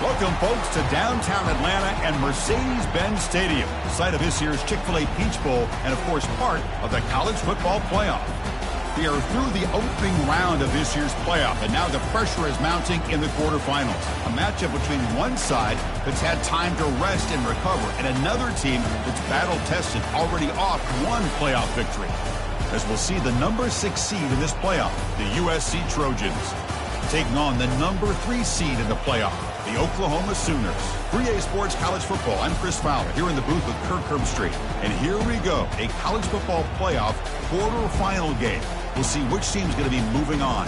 Welcome, folks, to downtown Atlanta and Mercedes-Benz Stadium, site of this year's Chick-fil-A Peach Bowl and, of course, part of the college football playoff. We are through the opening round of this year's playoff, and now the pressure is mounting in the quarterfinals. A matchup between one side that's had time to rest and recover, and another team that's battle-tested, already off one playoff victory. As we'll see the number 6 seed in this playoff, the USC Trojans, taking on the number 3 seed in the playoff, the Oklahoma Sooners. 3A Sports College Football. I'm Chris Fowler here in the booth with Kirk Herbstreit. And here we go, a college football playoff quarterfinal game. We'll see which team's going to be moving on.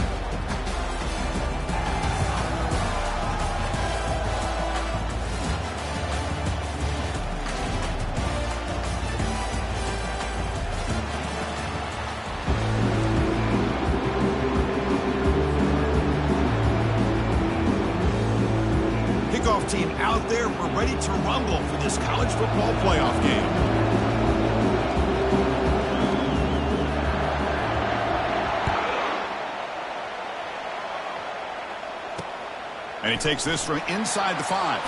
Team out there, we're ready to rumble for this college football playoff game. And he takes this from inside the 5.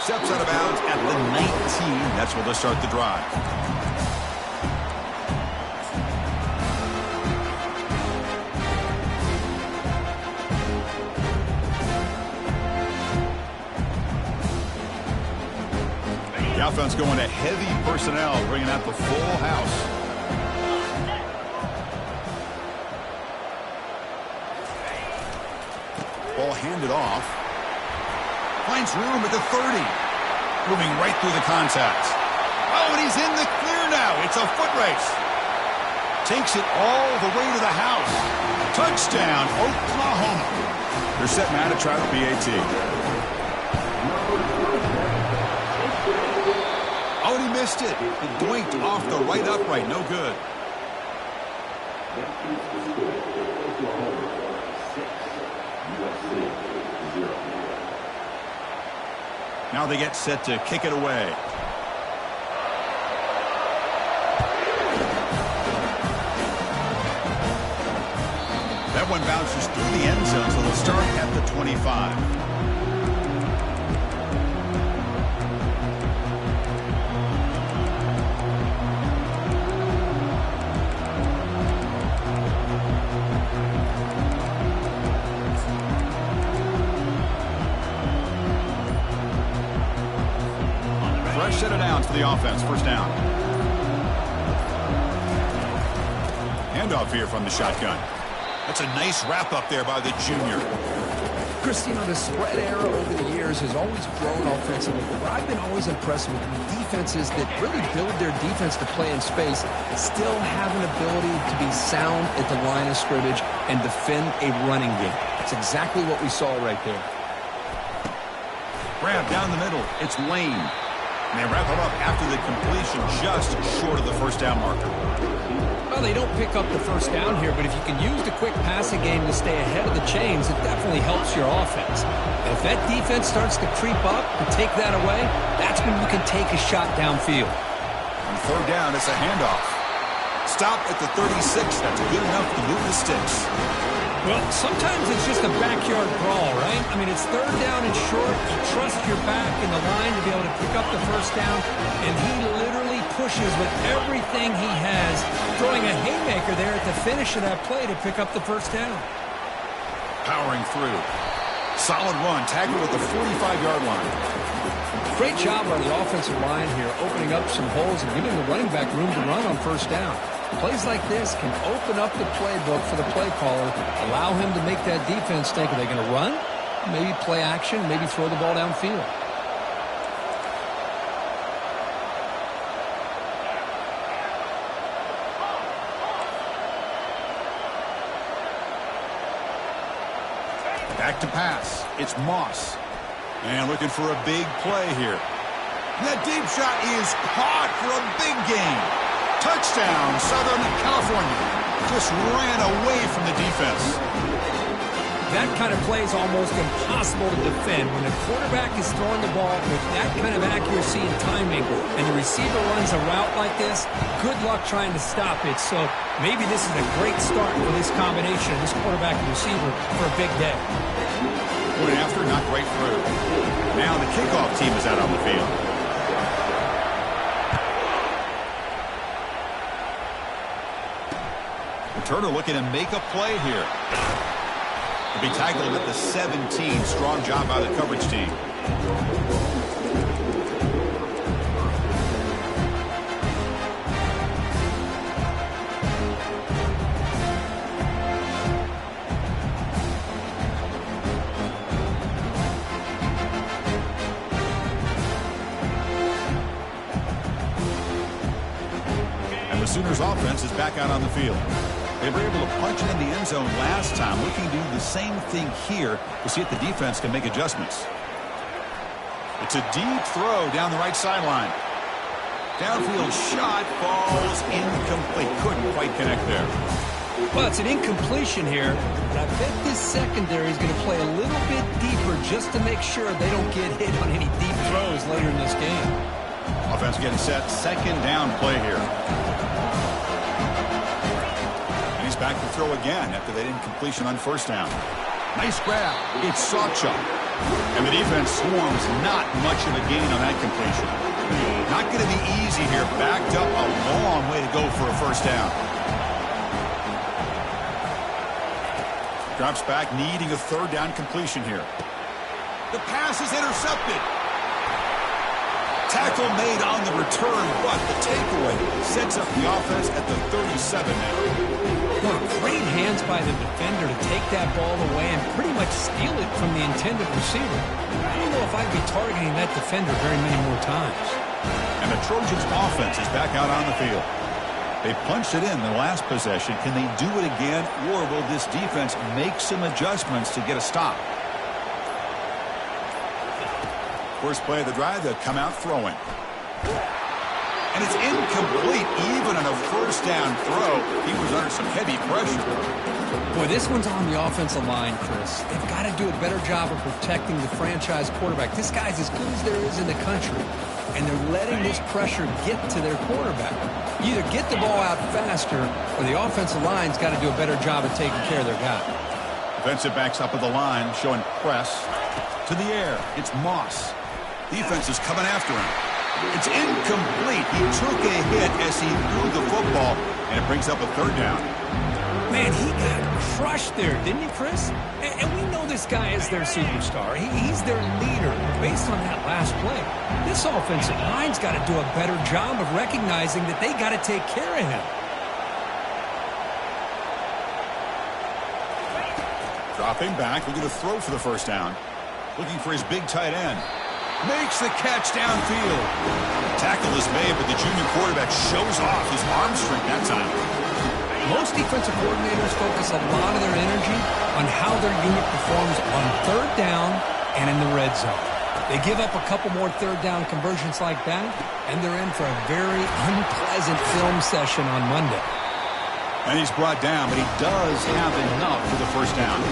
Steps out of bounds at the 19. That's where they'll start the drive. The offense going to heavy personnel, bringing out the full house. Ball handed off. Finds room at the 30. Moving right through the contact. Oh, and he's in the clear now. It's a foot race. Takes it all the way to the house. Touchdown, Oklahoma. They're set now to try the PAT. Oh, and he missed it. It blinked off the right upright. No good. Now they get set to kick it away. That one bounces through the end zone, so they'll start at the 25. Set it down to the offense. First down. Handoff here from the shotgun. That's a nice wrap up there by the junior. Chris, the spread era over the years has always grown offensively, but I've been always impressed with defenses that really build their defense to play in space, still have an ability to be sound at the line of scrimmage and defend a running game. That's exactly what we saw right there. Grab down the middle. It's Lane. And they wrap it up after the completion, just short of the first down marker. Well, they don't pick up the first down here, but if you can use the quick passing game to stay ahead of the chains, it definitely helps your offense. And if that defense starts to creep up and take that away, that's when you can take a shot downfield. On third down, it's a handoff. Stop at the 36. That's good enough to move the sticks. Well, sometimes it's just a backyard brawl, right? I mean, it's third down and short. You trust your back in the line to be able to pick up the first down, and he literally pushes with everything he has, throwing a haymaker there at the finish of that play to pick up the first down. Powering through. Solid run, tackled at the 45-yard line. Great job on the offensive line here, opening up some holes and giving the running back room to run on first down. Plays like this can open up the playbook for the play caller, allow him to make that defense think, are they going to run? Maybe play action, maybe throw the ball downfield. Back to pass. It's Moss. And looking for a big play here. That deep shot is caught for a big gain. Touchdown, Southern California. Just ran away from the defense. That kind of play is almost impossible to defend. When the quarterback is throwing the ball with that kind of accuracy and timing, and the receiver runs a route like this, good luck trying to stop it. So maybe this is a great start for this combination, this quarterback and receiver, for a big day. Point after, knocked right through. Now the kickoff team is out on the field. Returner looking to make a play here. He'll be tackled at the 17. Strong job by the coverage team. The Sooners offense is back out on the field. They were able to punch it in the end zone last time. Looking to do the same thing here to see if the defense can make adjustments. It's a deep throw down the right sideline. Downfield shot falls incomplete. Couldn't quite connect there. Well, it's an incompletion here, but I bet this secondary is going to play a little bit deeper just to make sure they don't get hit on any deep throws later in this game. Offense getting set. Second down play here. He's back to throw again after that incompletion on first down. Nice grab. It's Sawchuk. And the defense swarms not much of a gain on that completion. Not going to be easy here. Backed up a long way to go for a first down. Drops back, needing a third down completion here. The pass is intercepted. Tackle made on the return, but the takeaway sets up the offense at the 37 now. Well, great hands by the defender to take that ball away and pretty much steal it from the intended receiver. I don't know if I'd be targeting that defender very many more times. And the Trojans' offense is back out on the field. They punched it in the last possession. Can they do it again, or will this defense make some adjustments to get a stop? First play of the drive, they'll come out throwing. And it's incomplete, even on a first down throw. He was under some heavy pressure. Boy, this one's on the offensive line, Chris. They've got to do a better job of protecting the franchise quarterback. This guy's as good as there is in the country, and they're letting this pressure get to their quarterback. Either get the ball out faster, or the offensive line's got to do a better job of taking care of their guy. Defensive backs up at the line, showing press. To the air, it's Moss. Defense is coming after him. It's incomplete. He took a hit as he threw the football, and it brings up a third down. Man, he got crushed there, didn't he, Chris? And we know this guy is their superstar. He's their leader based on that last play. This offensive line's got to do a better job of recognizing that they got to take care of him. Dropping back, looking to throw for the first down. Looking for his big tight end. Makes the catch downfield. Tackle is made, but the junior quarterback shows off his arm strength that time. Most defensive coordinators focus a lot of their energy on how their unit performs on third down and in the red zone. They give up a couple more third down conversions like that, and they're in for a very unpleasant film session on Monday. And he's brought down, but he does have enough for the first down.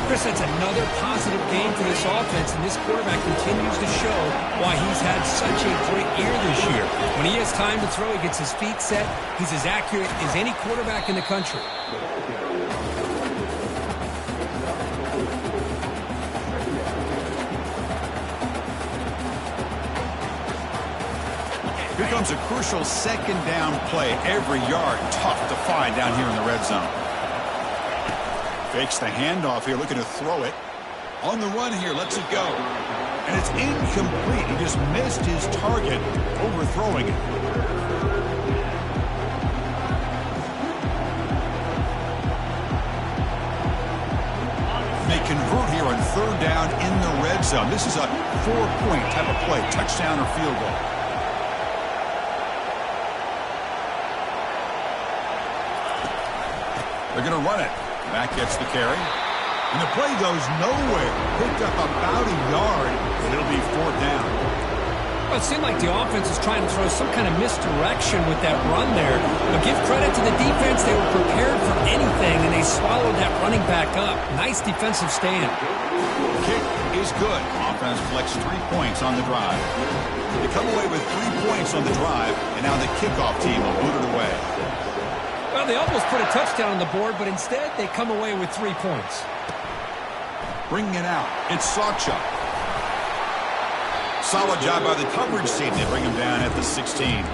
Chris, that's another positive game for this offense, and this quarterback continues to show why he's had such a great year this year. When he has time to throw, he gets his feet set. He's as accurate as any quarterback in the country. Here comes a crucial second down play. Every yard tough to find down here in the red zone. Fakes the handoff here, looking to throw it. On the run here, lets it go. And it's incomplete. He just missed his target, overthrowing it. They convert here on third down in the red zone. This is a 4-point type of play, touchdown or field goal. They're going to run it. Mack gets the carry. And the play goes nowhere. Picked up about a yard, and it'll be fourth down. Well, it seemed like the offense was trying to throw some kind of misdirection with that run there. But give credit to the defense. They were prepared for anything, and they swallowed that running back up. Nice defensive stand. Kick is good. Offense collects 3 points on the drive. They come away with 3 points on the drive, and now the kickoff team will boot it away. Well, they almost put a touchdown on the board, but instead they come away with 3 points. Bringing it out. It's Sawchuk. Solid job by the coverage team. They bring him down at the 16.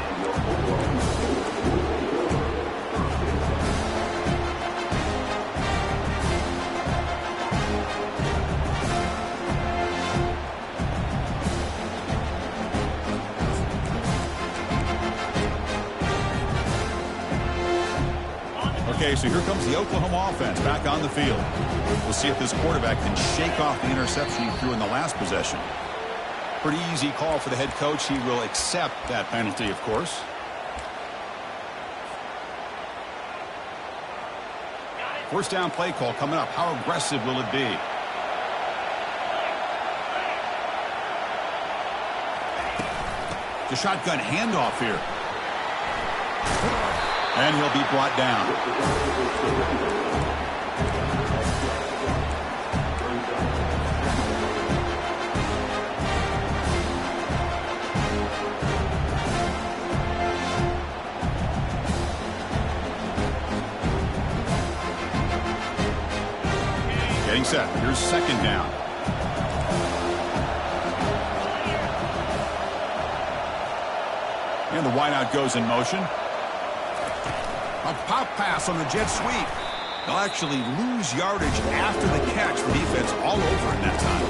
Okay, so here comes the Oklahoma offense back on the field. We'll see if this quarterback can shake off the interception he threw in the last possession. Pretty easy call for the head coach. He will accept that penalty, of course. First down play call coming up. How aggressive will it be? The shotgun handoff here. And he'll be brought down. Getting set. Here's second down. And the wideout goes in motion. A pop pass on the jet sweep. They'll actually lose yardage after the catch. The defense all over in that time.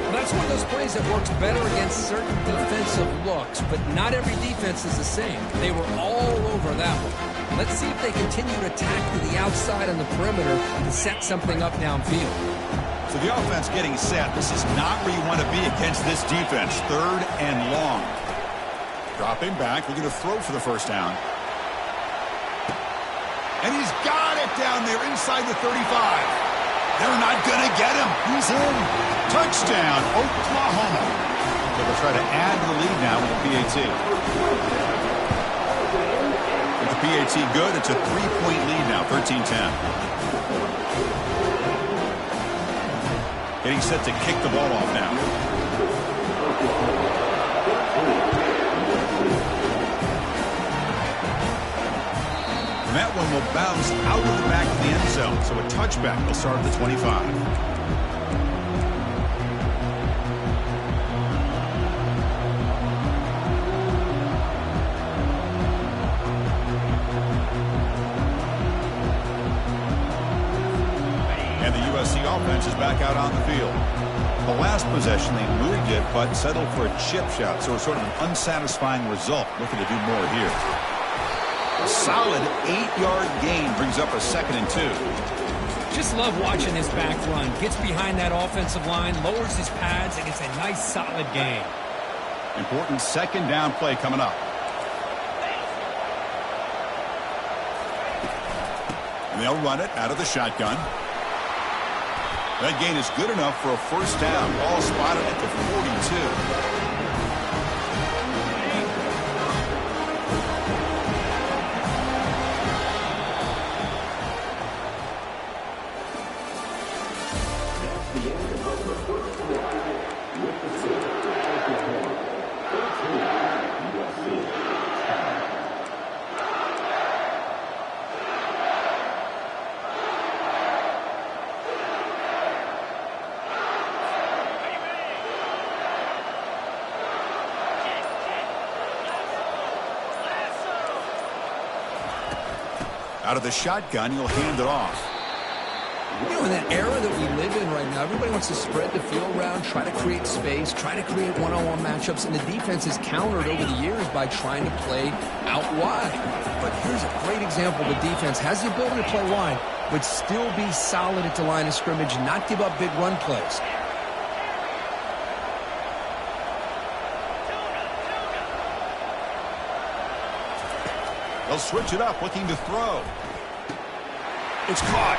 Well, that's one of those plays that works better against certain defensive looks, but not every defense is the same. They were all over that one. Let's see if they continue to attack to the outside on the perimeter to set something up downfield. So the offense getting set. This is not where you want to be against this defense. Third and long. Dropping back. Looking to throw for the first down. And he's got it down there inside the 35. They're not going to get him. He's in. Touchdown, Oklahoma. So they'll try to add to the lead now with the PAT. With the PAT good, it's a 3-point lead now, 13-10. Getting set to kick the ball off now. That one will bounce out of the back of the end zone. So a touchback will start at the 25. And the USC offense is back out on the field. The last possession, they moved it, but settled for a chip shot. So it's sort of an unsatisfying result. Looking to do more here. A solid 8-yard gain brings up a 2nd and 2. Just love watching this back run. Gets behind that offensive line, lowers his pads, and gets a nice solid gain. Important second down play coming up. And they'll run it out of the shotgun. That gain is good enough for a first down. Ball spotted at the 42. Out of the shotgun, he'll hand it off. You know, in that era that we live in right now, everybody wants to spread the field around, try to create space, try to create one-on-one matchups, and the defense is countered over the years by trying to play out wide. But here's a great example. The defense has the ability to play wide, but still be solid at the line of scrimmage, not give up big run plays. They'll switch it up, looking to throw. It's caught.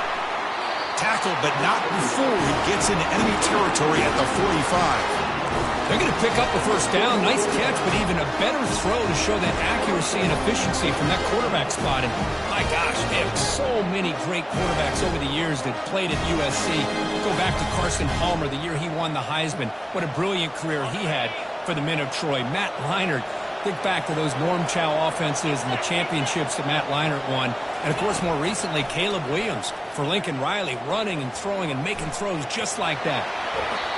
Tackled, but not before he gets into enemy territory at the 45. They're going to pick up the first down. Nice catch, but even a better throw to show that accuracy and efficiency from that quarterback spot. And my gosh, they have so many great quarterbacks over the years that played at USC. Go back to Carson Palmer, the year he won the Heisman. What a brilliant career he had for the men of Troy. Matt Leinart, Think back to those Norm Chow offenses and the championships that Matt Leinart won. And, of course, more recently, Caleb Williams for Lincoln Riley, running and throwing and making throws just like that.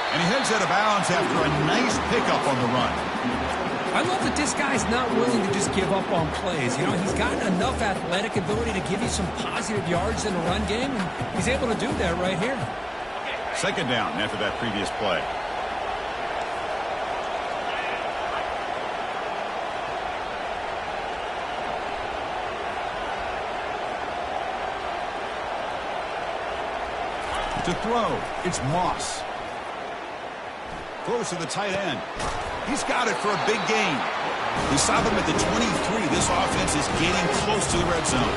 And he heads out of bounds after a nice pickup on the run. I love that this guy's not willing to just give up on plays. You know, he's got enough athletic ability to give you some positive yards in the run game, and he's able to do that right here. Second down after that previous play. To throw, it's Moss. Throws to the tight end. He's got it for a big gain. We saw them at the 23. This offense is getting close to the red zone.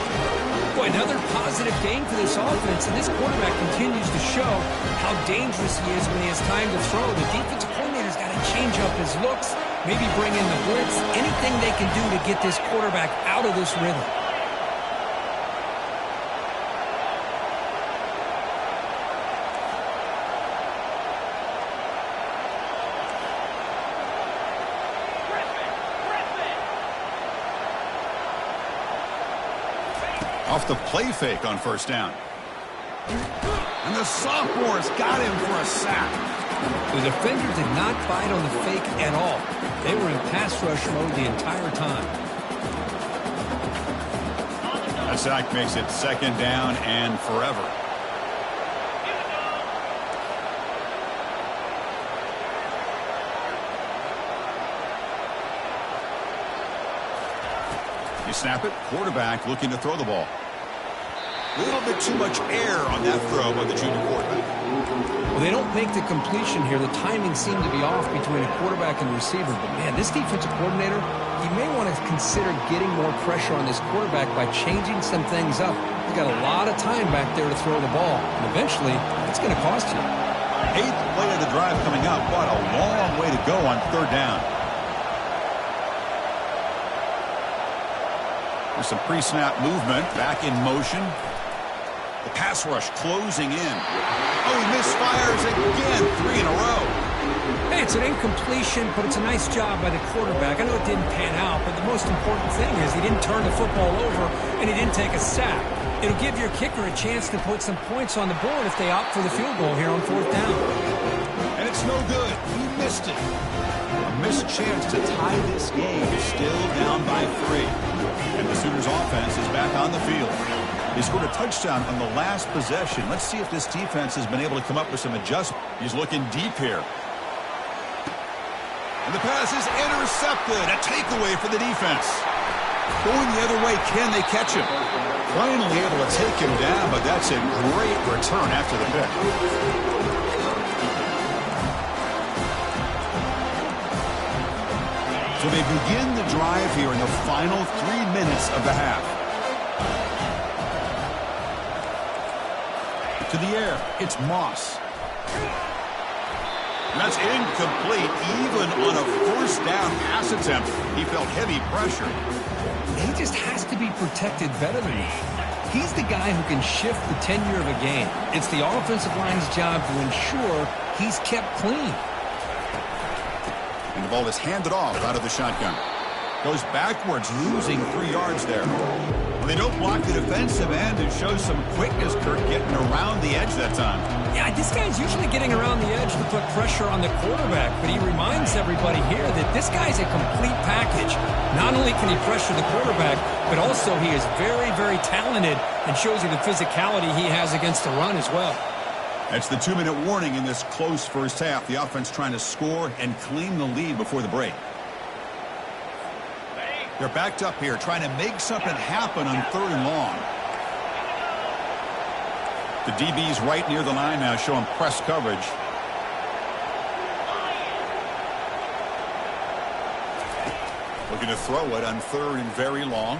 Boy, another positive gain for this offense, and this quarterback continues to show how dangerous he is when he has time to throw. The defensive coordinator's got to change up his looks, maybe bring in the blitz, anything they can do to get this quarterback out of this rhythm. Off the play fake on first down. And the sophomore's got him for a sack. The defender did not bite on the fake at all. They were in pass rush mode the entire time. That sack makes it second down and forever. You snap it, quarterback looking to throw the ball. A little bit too much air on that throw by the junior quarterback. Well, they don't make the completion here. The timing seemed to be off between a quarterback and the receiver. But, man, this defensive coordinator, he may want to consider getting more pressure on this quarterback by changing some things up. He's got a lot of time back there to throw the ball. And eventually, it's going to cost you. Eighth play of the drive coming up. What a long way to go on third down. There's some pre-snap movement. Back in motion. The pass rush closing in. Oh, he misfires again. 3 in a row. Hey, it's an incompletion, but it's a nice job by the quarterback. I know it didn't pan out, but the most important thing is he didn't turn the football over and he didn't take a sack. It'll give your kicker a chance to put some points on the board if they opt for the field goal here on fourth down. And it's no good. He missed it. A missed chance to tie this game. Still down by 3. And the Sooners offense is back on the field. He scored a touchdown on the last possession. Let's see if this defense has been able to come up with some adjustment. He's looking deep here. And the pass is intercepted. A takeaway for the defense. Going the other way, can they catch him? Finally able to take him down, but that's a great return after the pick. So they begin the drive here in the final 3 minutes of the half. To the air, it's Moss. And that's incomplete. Even on a first down pass attempt, he felt heavy pressure. He just has to be protected better than that. He's the guy who can shift the tenure of a game. It's the offensive line's job to ensure he's kept clean. And the ball is handed off out of the shotgun. Goes backwards, losing 3 yards there. Well, they don't block the defensive end. It shows some quickness, Kirk, getting around the edge that time. Yeah, this guy's usually getting around the edge to put pressure on the quarterback, but he reminds everybody here that this guy's a complete package. Not only can he pressure the quarterback, but also he is very, very talented and shows you the physicality he has against the run as well. That's the 2-minute warning in this close first half. The offense trying to score and claim the lead before the break. They're backed up here, trying to make something happen on 3rd and long. The DB's right near the line now, showing press coverage. Looking to throw it on 3rd and very long.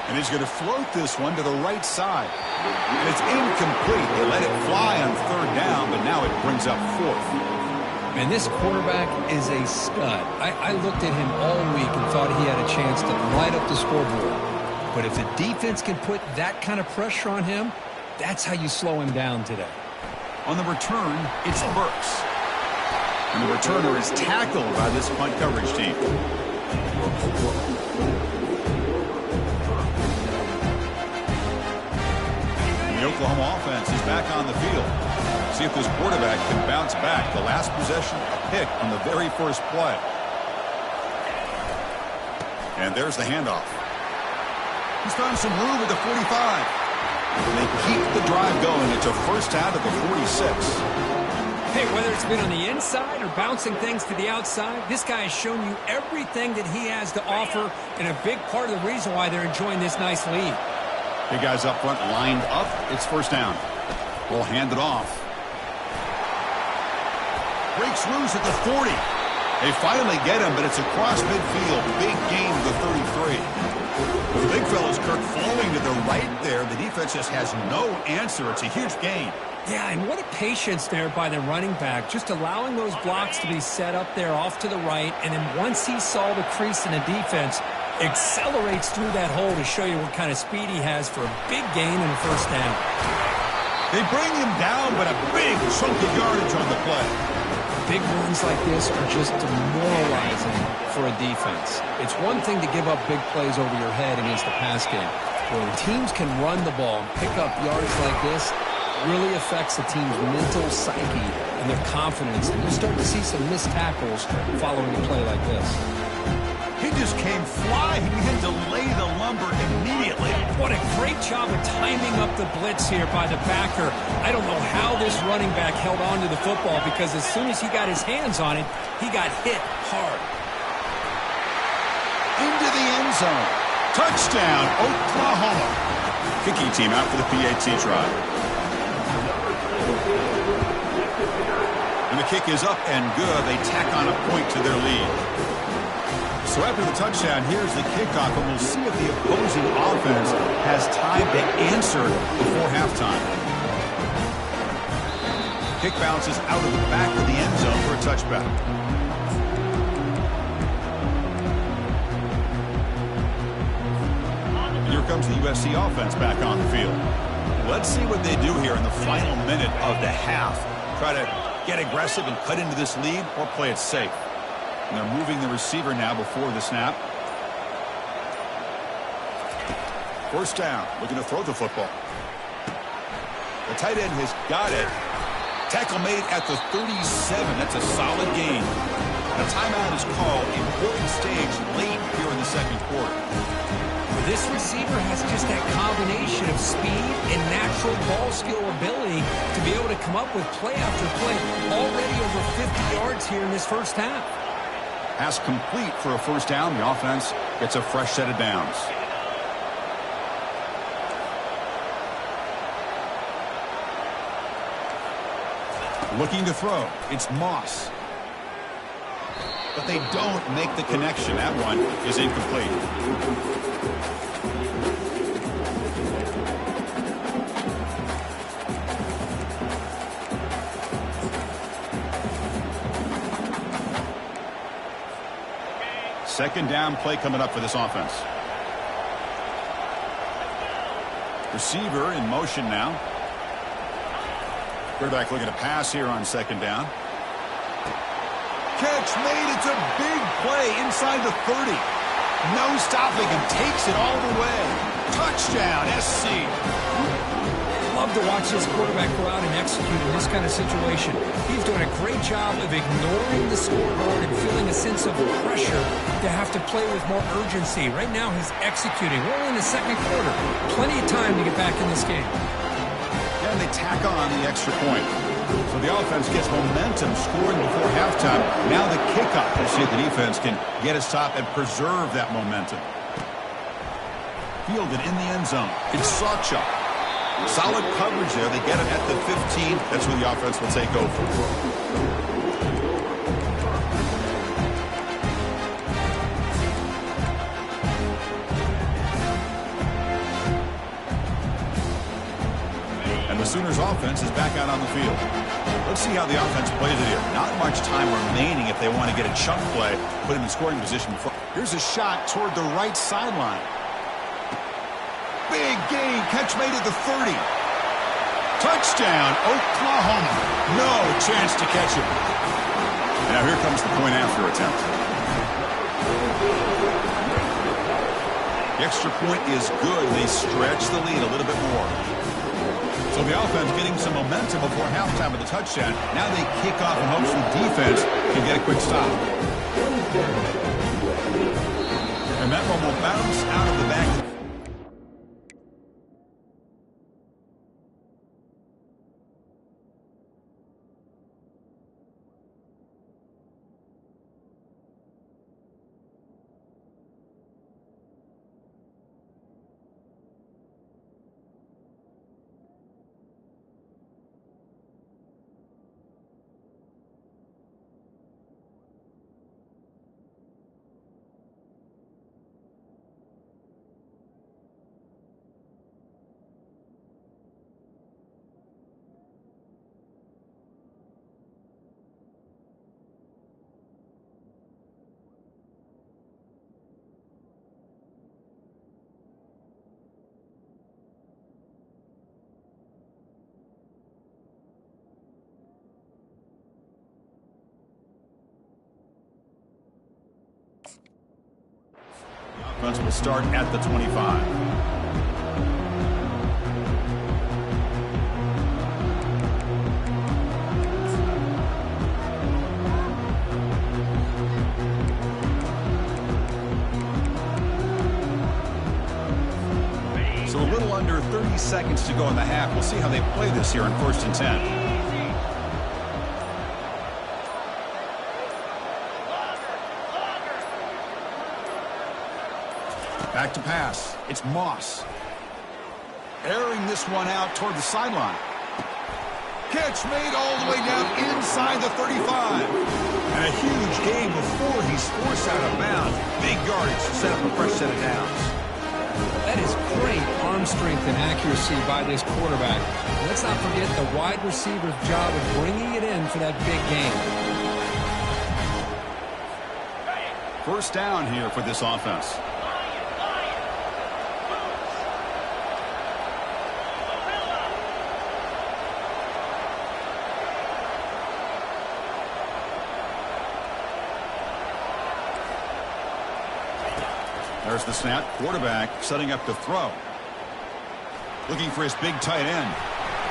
And he's going to float this one to the right side. And it's incomplete. They let it fly on 3rd down, but now it brings up 4th. And this quarterback is a stud. I looked at him all week and thought he had a chance to light up the scoreboard. But if the defense can put that kind of pressure on him, that's how you slow him down today. On the return, it's Burks. And the returner is tackled by this punt coverage team. The Oklahoma offense is back on the field. See if this quarterback can bounce back. The last possession, a pick on the very first play. And there's the handoff. He's found some room at the 45. And they keep the drive going. It's a first down at the 46. Hey, whether it's been on the inside or bouncing things to the outside, this guy has shown you everything that he has to offer, and a big part of the reason why they're enjoying this nice lead. Big guys up front lined up. It's first down. We'll hand it off. Breaks loose at the 40. They finally get him, but it's across midfield. Big gain to the 33. The big fella's Kirk falling to the right there. The defense just has no answer. It's a huge gain. Yeah, and what a patience there by the running back, just allowing those blocks to be set up there off to the right, and then once he saw the crease in the defense, accelerates through that hole to show you what kind of speed he has for a big gain and a first down. They bring him down, but a big chunk of yardage on the play. Big runs like this are just demoralizing for a defense. It's one thing to give up big plays over your head against the pass game. When teams can run the ball and pick up yards like this, really affects the team's mental psyche and their confidence. And you start to see some missed tackles following a play like this. He just came flying. He had to lay the lumber immediately. What a great job of timing up the blitz here by the backer. I don't know how this running back held on to the football, because as soon as he got his hands on it, he got hit hard. Into the end zone. Touchdown, Oklahoma. Kicking team out for the PAT try. And the kick is up and good. They tack on a point to their lead. So after the touchdown, here's the kickoff, and we'll see if the opposing offense has time to answer before halftime. Kick bounces out of the back of the end zone for a touchback. Here comes the USC offense back on the field. Let's see what they do here in the final minute of the half. Try to get aggressive and cut into this lead, or play it safe. And they're moving the receiver now before the snap. First down, looking to throw the football. The tight end has got it. Tackle made at the 37. That's a solid gain. A timeout is called. Important stage late here in the second quarter. This receiver has just that combination of speed and natural ball skill ability to be able to come up with play after play. Already over 50 yards here in this first half. Pass complete for a first down. The offense gets a fresh set of downs. Looking to throw. It's Moss. But they don't make the connection. That one is incomplete. Second down play coming up for this offense. Receiver in motion now. Quarterback looking to pass here on second down. Catch made. It's a big play inside the 30. No stopping him. Takes it all the way. Touchdown, SC. Love to watch this quarterback go out and execute in this kind of situation. He's doing a great job of ignoring the scoreboard and feeling a sense of pressure to have to play with more urgency. Right now he's executing. We're only in the second quarter. Plenty of time to get back in this game. And they tack on the extra point. So the offense gets momentum scoring before halftime. Now the kickoff. We'll see if the defense can get a stop and preserve that momentum. Fielded in the end zone. It's Sawchuk. Solid coverage there. They get him at the 15. That's where the offense will take over. And the Sooners offense is back out on the field. Let's see how the offense plays it here. Not much time remaining if they want to get a chunk play, put him in scoring position. Here's a shot toward the right sideline. Big gain. Catch made at the 30. Touchdown, Oklahoma. No chance to catch him. Now here comes the point after attempt. The extra point is good. They stretch the lead a little bit more. So the offense getting some momentum before halftime with the touchdown. Now they kick off in hopes the defense can get a quick stop. And that one will bounce out of the back. Offense will start at the 25. So a little under 30 seconds to go in the half. We'll see how they play this here on 1st and 10. Back to pass. It's Moss. Airing this one out toward the sideline. Catch made all the way down inside the 35. And a huge gain before he's forced out of bounds. Big yardage to set up a fresh set of downs. That is great arm strength and accuracy by this quarterback. Let's not forget the wide receiver's job of bringing it in for that big gain. First down here for this offense. There's the snap. Quarterback setting up to throw. Looking for his big tight end.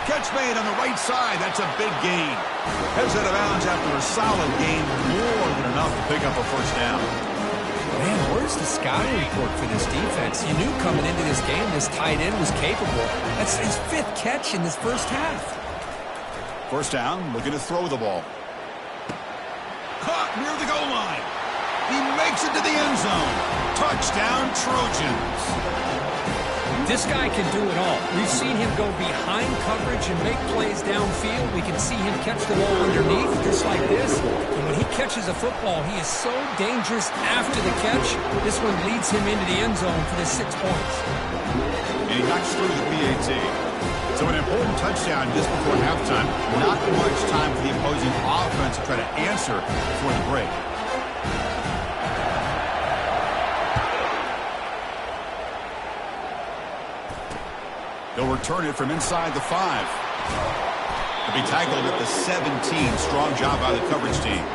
Catch made on the right side. That's a big gain. Heads out of bounds after a solid gain. More than enough to pick up a first down. Man, where's the scouting report for this defense? You knew coming into this game this tight end was capable. That's his 5th catch in this first half. First down, looking to throw the ball. Caught near the goal line. He makes it to the end zone. Touchdown, Trojans. This guy can do it all. We've seen him go behind coverage and make plays downfield. We can see him catch the ball underneath, just like this. And when he catches a football, he is so dangerous after the catch. This one leads him into the end zone for the 6 points. And he knocks through the PAT. So an important touchdown just before halftime. Not much time for the opposing offense to try to answer before the break. They'll return it from inside the 5. He'll be tackled at the 17. Strong job by the coverage team.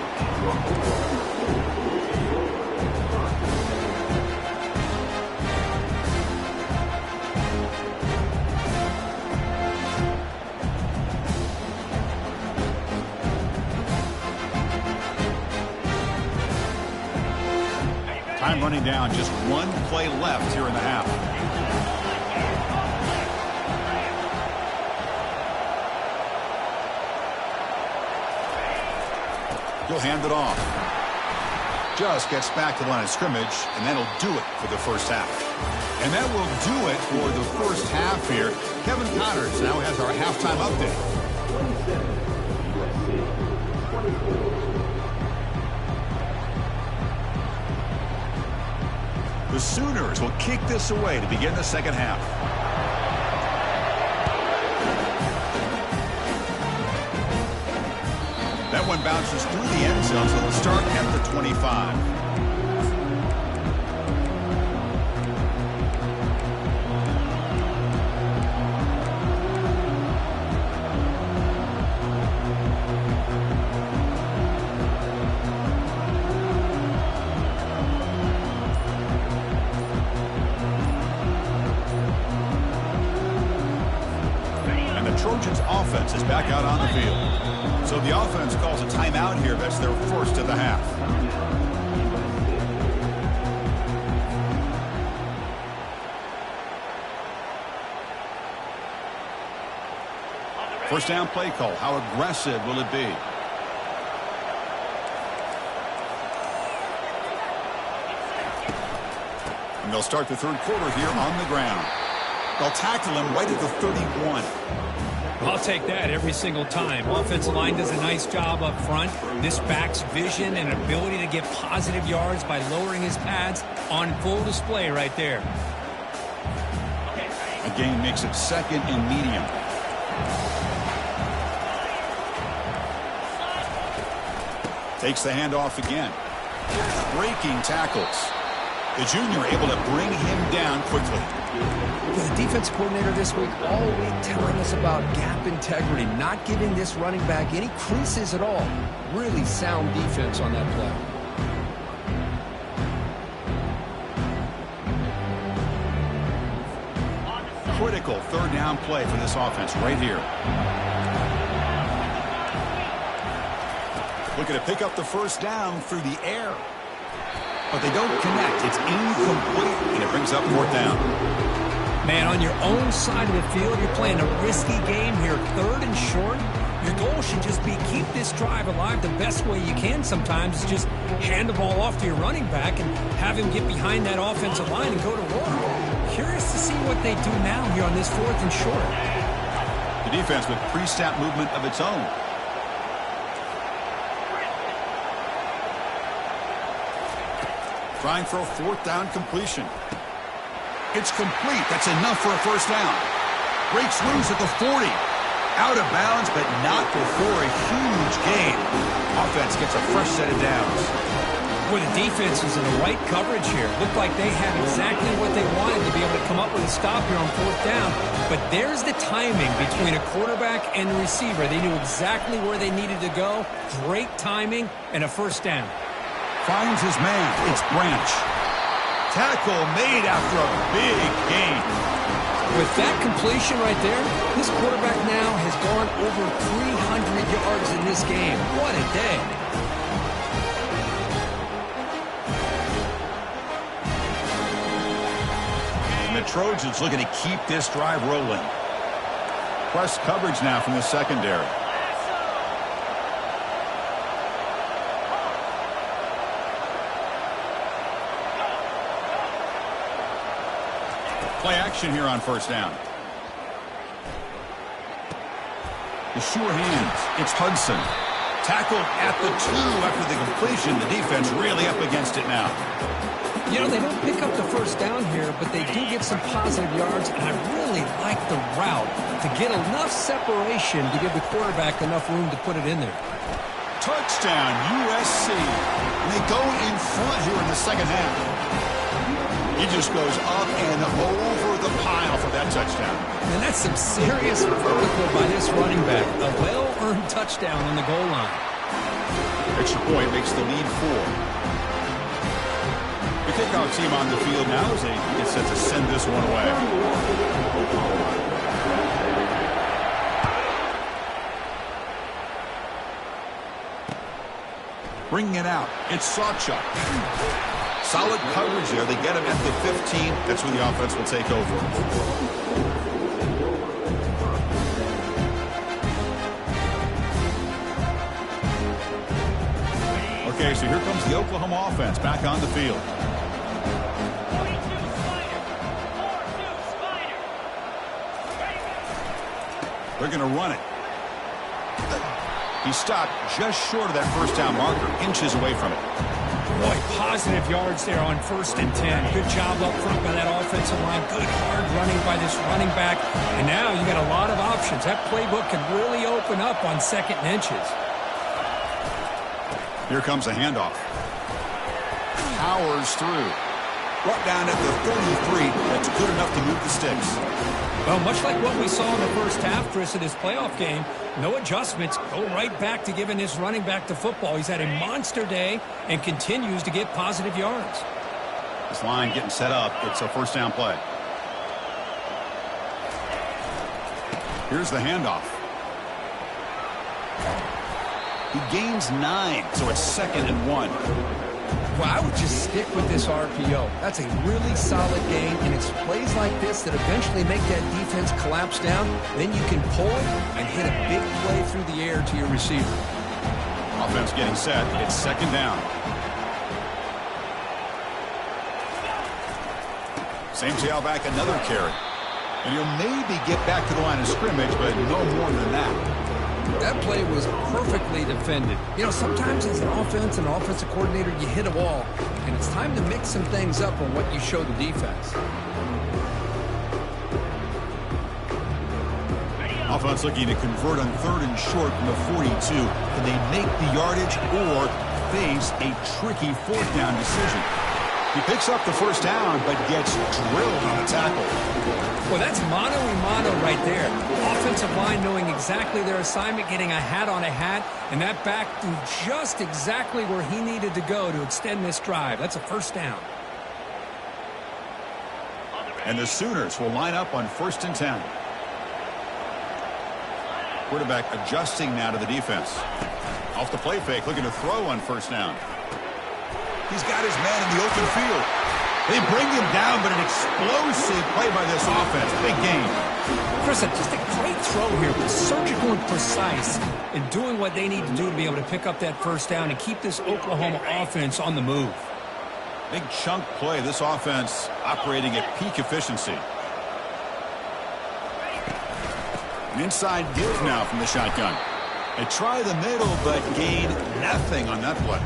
Time running down. Just one play left here in the half. He'll hand it off. Just gets back to the line of scrimmage, and that'll do it for the first half. And that will do it for the first half here. Kevin Connors now has our halftime update. The Sooners will kick this away to begin the second half. That one bounces through the end zone, so they'll start at the 25. is back out on the field. So the offense calls a timeout here. That's their first of the half. First down play call. How aggressive will it be? And they'll start the third quarter here on the ground. They'll tackle him right at the 31. I'll take that every single time. Offensive line does a nice job up front. This back's vision and ability to get positive yards by lowering his pads on full display right there. A gain makes it second and medium. Takes the handoff again. Breaking tackles. The junior able to bring him down quickly. The defense coordinator this week all week telling us about gap integrity, not giving this running back any creases at all. Really sound defense on that play. Critical third down play for this offense right here. Looking to pick up the first down through the air. But they don't connect. It's incomplete, and it brings up fourth down. Man, on your own side of the field, you're playing a risky game here. Third and short. Your goal should just be keep this drive alive the best way you can sometimes. Is just hand the ball off to your running back and have him get behind that offensive line and go to work. Curious to see what they do now here on this fourth and short. The defense with pre-snap movement of its own. Trying for a fourth down completion. It's complete. That's enough for a first down. Breaks loose at the 40. Out of bounds, but not before a huge gain. Offense gets a fresh set of downs. Boy, the defense is in the right coverage here. Looked like they had exactly what they wanted to be able to come up with a stop here on fourth down. But there's the timing between a quarterback and the receiver. They knew exactly where they needed to go. Great timing and a first down. Finds his man. It's Branch. Tackle made after a big gain. With that completion right there, this quarterback now has gone over 300 yards in this game. What a day. And the Trojans looking to keep this drive rolling. Press coverage now from the secondary. Play action here on first down. The sure hands. It's Hudson. Tackled at the 2 after the completion. The defense really up against it now. You know, they don't pick up the first down here, but they do get some positive yards, and I really like the route to get enough separation to give the quarterback enough room to put it in there. Touchdown, USC. And they go in front here in the second half. He just goes up and over the pile for that touchdown. And that's some serious vertical by this running back. A well-earned touchdown on the goal line. Extra point makes the lead 4. The kickoff team on the field now as they get set to send this one away. Bringing it out. It's Sawchuk. Solid coverage there. They get him at the 15. That's where the offense will take over. Okay, so here comes the Oklahoma offense back on the field. They're going to run it. He stopped just short of that first down marker, inches away from it. Boy, positive yards there on 1st and 10. Good job up front by that offensive line. Good hard running by this running back. And now you got a lot of options. That playbook can really open up on 2nd and inches. Here comes a handoff. Powers through. Brought down at the 33. That's good enough to move the sticks. Well, much like what we saw in the first half, Chris, of this playoff game, no adjustments. Go right back to giving this running back the football. He's had a monster day and continues to get positive yards. This line getting set up. It's a first down play. Here's the handoff. He gains 9, so it's 2nd and 1. Well, I would just stick with this RPO. That's a really solid gain, and it's plays like this that eventually make that defense collapse down. Then you can pull and hit a big play through the air to your receiver. Offense getting set. It's 2nd down. Same tailback, another carry. And he'll maybe get back to the line of scrimmage, but no more than that. That play was perfectly defended. You know, sometimes as an offense and offensive coordinator, you hit a wall, and it's time to mix some things up on what you show the defense. Offense looking to convert on 3rd and short from the 42. Can they make the yardage or face a tricky 4th down decision? He picks up the 1st down, but gets drilled on the tackle. Well, that's mano-a-mano right there. Offensive line knowing exactly their assignment, getting a hat on a hat, and that back threw just exactly where he needed to go to extend this drive. That's a 1st down. And the Sooners will line up on 1st and 10. Quarterback adjusting now to the defense. Off the play fake, looking to throw on 1st down. He's got his man in the open field. They bring him down, but an explosive play by this offense. Big game. Chris, just a great throw here, but surgical and precise in doing what they need to do to be able to pick up that 1st down and keep this Oklahoma offense on the move. Big chunk play. This offense operating at peak efficiency. An inside give now from the shotgun. They try the middle, but gain nothing on that play.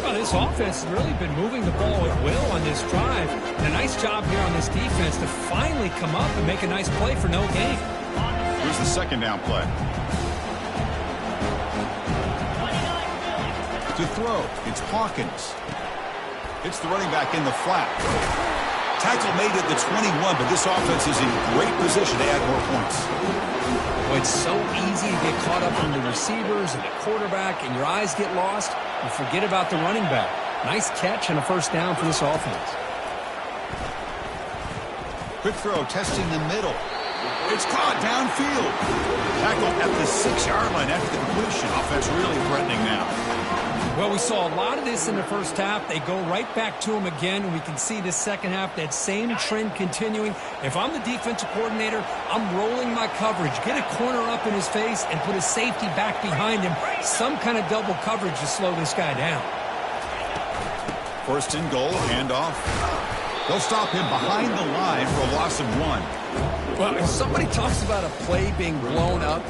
Well, this offense has really been moving the ball at will on this drive. And a nice job here on this defense to finally come up and make a nice play for no gain. Here's the 2nd down play. To throw, it's Hawkins. It's the running back in the flat. Tackle made at the 21, but this offense is in great position to add more points. Well, it's so easy to get caught up in the receivers and the quarterback, and your eyes get lost. You forget about the running back. Nice catch and a 1st down for this offense. Quick throw, testing the middle. It's caught downfield. Tackle at the 6-yard line after the completion. Offense really threatening now. Well, we saw a lot of this in the 1st half. They go right back to him again, and we can see the 2nd half, that same trend continuing. If I'm the defensive coordinator, I'm rolling my coverage. Get a corner up in his face and put a safety back behind him. Some kind of double coverage to slow this guy down. 1st and goal, handoff. They'll stop him behind the line for a loss of 1. Well, if somebody talks about a play being blown up,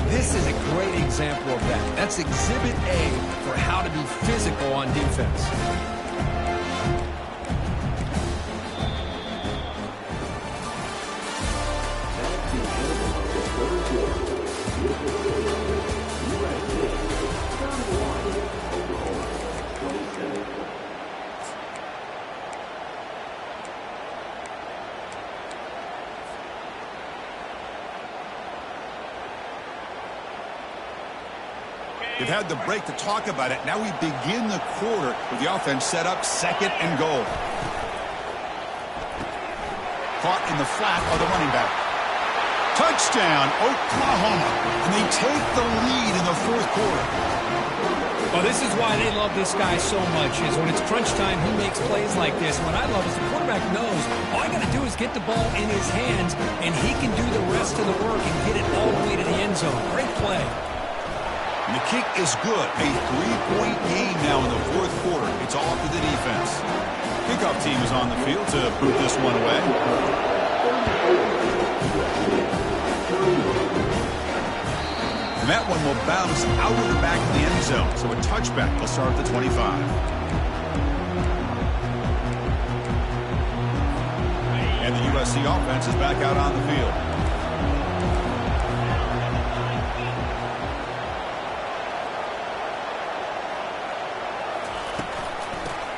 this is a great example of that. That's Exhibit A for how to be physical on defense. They've had the break to talk about it. Now we begin the quarter with the offense set up 2nd and goal. Caught in the flat by the running back. Touchdown, Oklahoma. And they take the lead in the 4th quarter. Well, this is why they love this guy so much, is when it's crunch time, he makes plays like this. What I love is the quarterback knows all I got to do is get the ball in his hands, and he can do the rest of the work and get it all the way to the end zone. Great play. And the kick is good. A 3-point game now in the 4th quarter. It's all up to the defense. Kickoff team is on the field to boot this one away. And that one will bounce out of the back of the end zone. So a touchback will start at the 25. And the USC offense is back out on the field.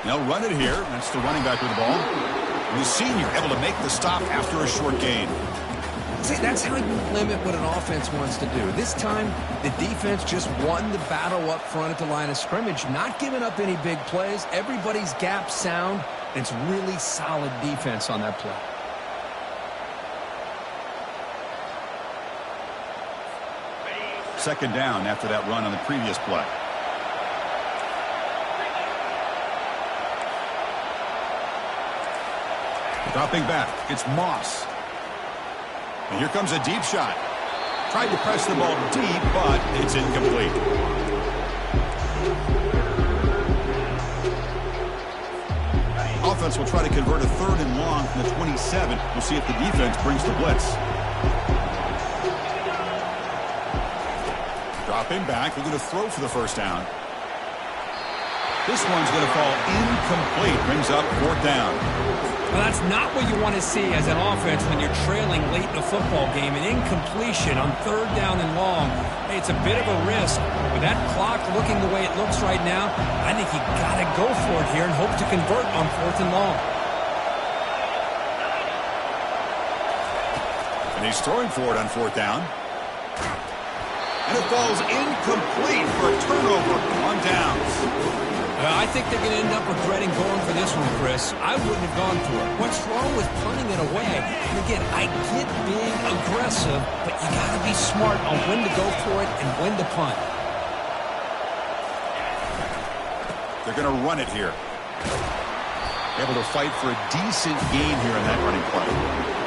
They'll run it here. That's the running back with the ball. And the senior able to make the stop after a short gain. See, that's how you limit what an offense wants to do. This time, the defense just won the battle up front at the line of scrimmage, not giving up any big plays. Everybody's gap sound. It's really solid defense on that play. second down after that run on the previous play. Dropping back, it's Moss. And here comes a deep shot. Tried to press the ball deep, but it's incomplete. Offense will try to convert a 3rd and long from the 27. We'll see if the defense brings the blitz. Dropping back, we're going to throw for the first down. This one's going to fall incomplete. Brings up 4th down. Well, that's not what you want to see as an offense when you're trailing late in a football game. An incompletion on 3rd down and long. It's a bit of a risk. With that clock looking the way it looks right now, I think you got to go for it here and hope to convert on 4th and long. And he's throwing for it on 4th down. And it falls incomplete for a turnover on downs. I think they're going to end up regretting going for this one, Chris. I wouldn't have gone for it. What's wrong with punting it away? And again, I get being aggressive, but you got to be smart on when to go for it and when to punt. They're going to run it here. Able to fight for a decent gain here in that running play.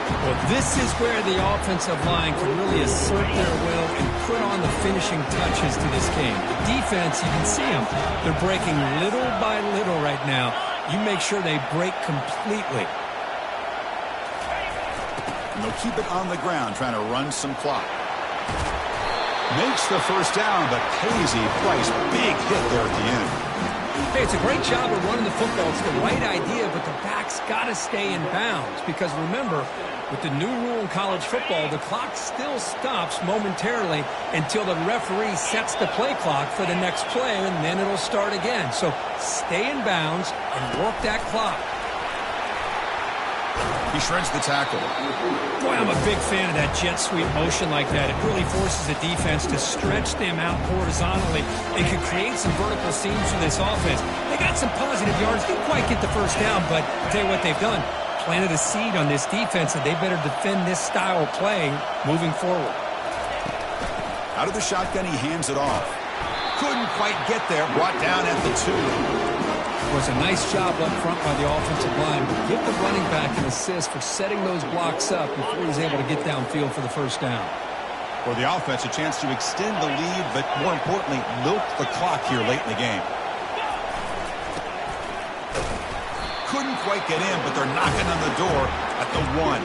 Well, this is where the offensive line can really assert their will and put on the finishing touches to this game. The defense, you can see them. They're breaking little by little right now. You make sure they break completely. And they'll keep it on the ground, trying to run some clock. Makes the first down, but pays a price. Big hit there at the end. Hey, it's a great job of running the football. It's the right idea, but the back's got to stay in bounds. Because remember, with the new rule in college football, the clock still stops momentarily until the referee sets the play clock for the next play, and then it'll start again. So stay in bounds and work that clock. He shreds the tackle. Boy, I'm a big fan of that jet sweep motion like that. It really forces the defense to stretch them out horizontally and can create some vertical seams for this offense. They got some positive yards. Didn't quite get the first down, but I'll tell you what they've done. Planted a seed on this defense, and they better defend this style of play moving forward. Out of the shotgun, he hands it off. Couldn't quite get there. Brought down at the 2. It was a nice job up front by the offensive line. Give the running back an assist for setting those blocks up before he was able to get downfield for the first down. For the offense, a chance to extend the lead, but more importantly, milk the clock here late in the game. Couldn't quite get in, but they're knocking on the door at the 1.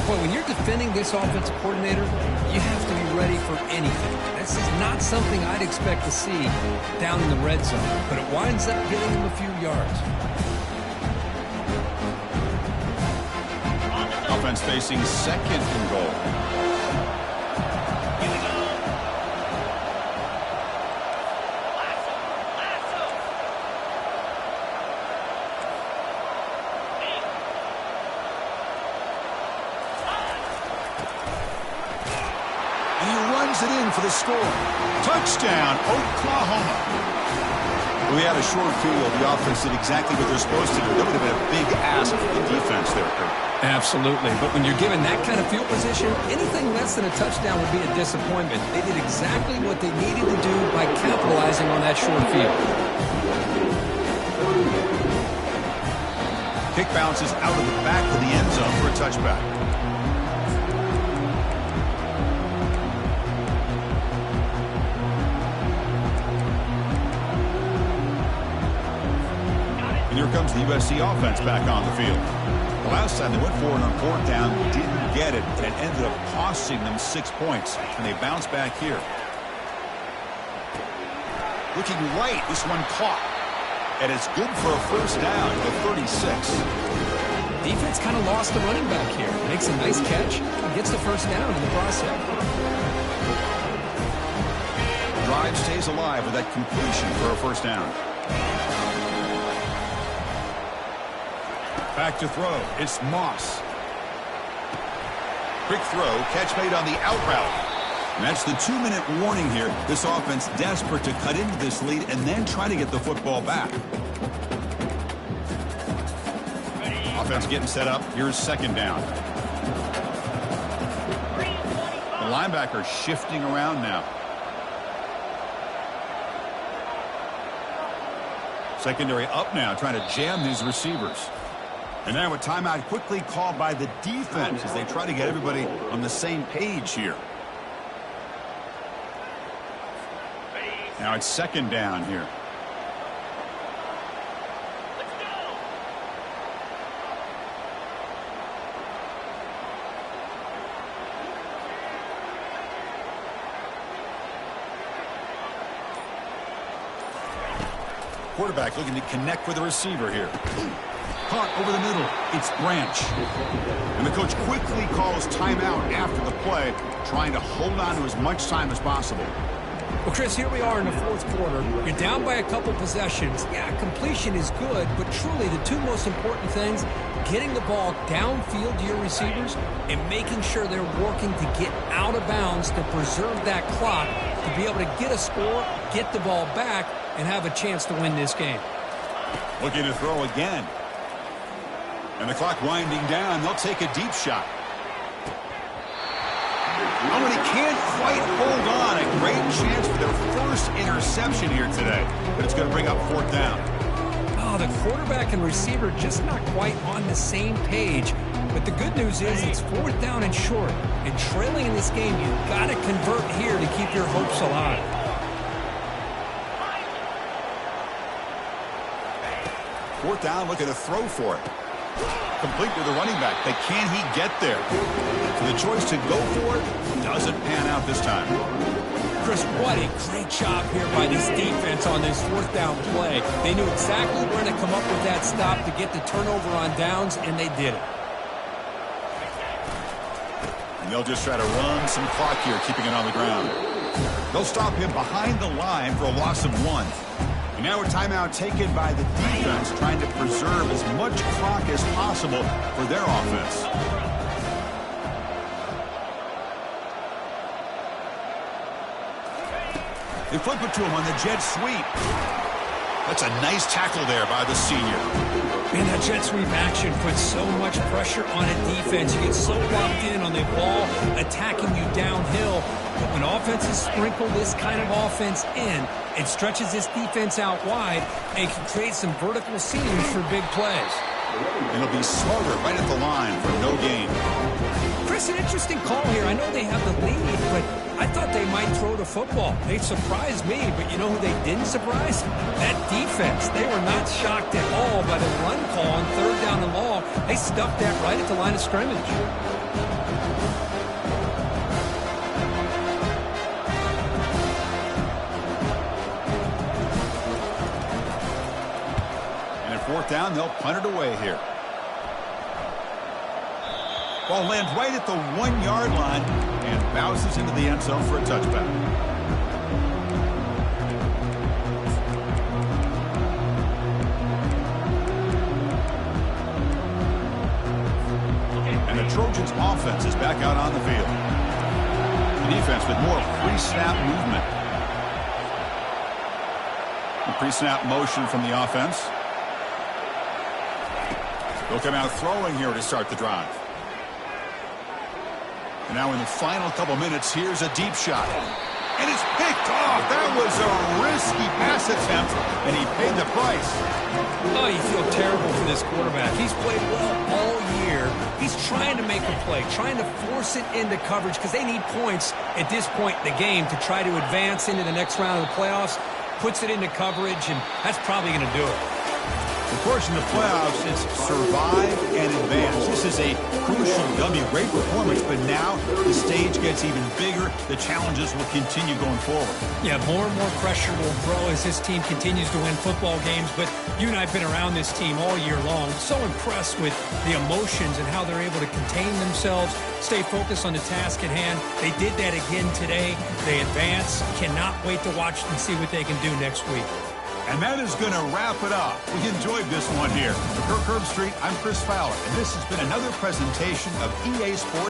Boy, when you're defending this offensive coordinator, you have to be ready for anything. This is not something I'd expect to see down in the red zone, but it winds up getting him a few yards. Offense facing 2nd and goal. It in for the score. Touchdown, Oklahoma. We had a short field. The offense did exactly what they're supposed to do. That would have been a big ask for the defense there, Kurt. Absolutely. But when you're given that kind of field position, anything less than a touchdown would be a disappointment. They did exactly what they needed to do by capitalizing on that short field. Kick bounces out of the back of the end zone for a touchback. Here comes the USC offense back on the field. The last time they went for it on 4th down, didn't get it, and it ended up costing them 6 points, and they bounce back here. Looking right, this one caught, and it's good for a first down to 36. Defense kind of lost the running back here. Makes a nice catch and gets the first down in the process. Drive stays alive with that completion for a first down. Back to throw. It's Moss. Quick throw. Catch made on the out route. And that's the 2-minute warning here. This offense desperate to cut into this lead and then try to get the football back. Offense getting set up. Here's 2nd down. The linebacker shifting around now. Secondary up now, trying to jam these receivers. And now a timeout quickly called by the defense as they try to get everybody on the same page here. Now it's second down here. Quarterback looking to connect with the receiver here. Caught over the middle. It's Branch. And the coach quickly calls timeout after the play, trying to hold on to as much time as possible. Well, Chris, here we are in the fourth quarter. You're down by a couple possessions. Yeah, completion is good, but truly the two most important things, getting the ball downfield to your receivers and making sure they're working to get out of bounds to preserve that clock, to be able to get a score, get the ball back, and have a chance to win this game. Looking to throw again. And the clock winding down. They'll take a deep shot. Oh, and he can't quite hold on. A great chance for their first interception here today. But it's going to bring up fourth down. Oh, the quarterback and receiver just not quite on the same page. But the good news is it's fourth down and short. And trailing in this game, you've got to convert here to keep your hopes alive. Fourth down, looking to throw for it. Complete to the running back, but can he get there? So the choice to go for it doesn't pan out this time. Chris, what a great job here by this defense on this fourth down play. They knew exactly where to come up with that stop to get the turnover on downs, and they did it. And they'll just try to run some clock here, keeping it on the ground. They'll stop him behind the line for a loss of 1. And now a timeout taken by the defense, trying to preserve as much clock as possible for their offense. They flip it to him on the jet sweep. That's a nice tackle there by the senior. Man, that jet sweep action puts so much pressure on a defense. You get so locked in on the ball attacking you downhill. But when offenses sprinkle this kind of offense in, it stretches this defense out wide and can create some vertical seams for big plays. And it'll be smarter right at the line for no gain. Chris, an interesting call here. I know they have the lead, but I thought they might throw the football. They surprised me, but you know who they didn't surprise? That defense. They were not shocked at all by the run call on third down and long. They stuffed that right at the line of scrimmage. Fourth down, they'll punt it away here. Ball lands right at the 1-yard line and bounces into the end zone for a touchback. And the Trojans' offense is back out on the field. The defense with more pre-snap movement. The pre-snap motion from the offense. They'll come out throwing here to start the drive. And now in the final couple minutes, here's a deep shot. And it's picked off. That was a risky pass attempt, and he paid the price. Oh, you feel terrible for this quarterback. He's played well all year. He's trying to make a play, trying to force it into coverage because they need points at this point in the game to try to advance into the next round of the playoffs. Puts it into coverage, and that's probably going to do it. Of course, in the playoffs, it's survive and advance. This is a crucial W. Great performance, but now the stage gets even bigger. The challenges will continue going forward. Yeah, more and more pressure will grow as this team continues to win football games. But you and I have been around this team all year long. So impressed with the emotions and how they're able to contain themselves, stay focused on the task at hand. They did that again today. They advance. Cannot wait to watch and see what they can do next week. And that is going to wrap it up. We enjoyed this one here. For Kirk Herbstreit, I'm Chris Fowler, and this has been another presentation of EA Sports.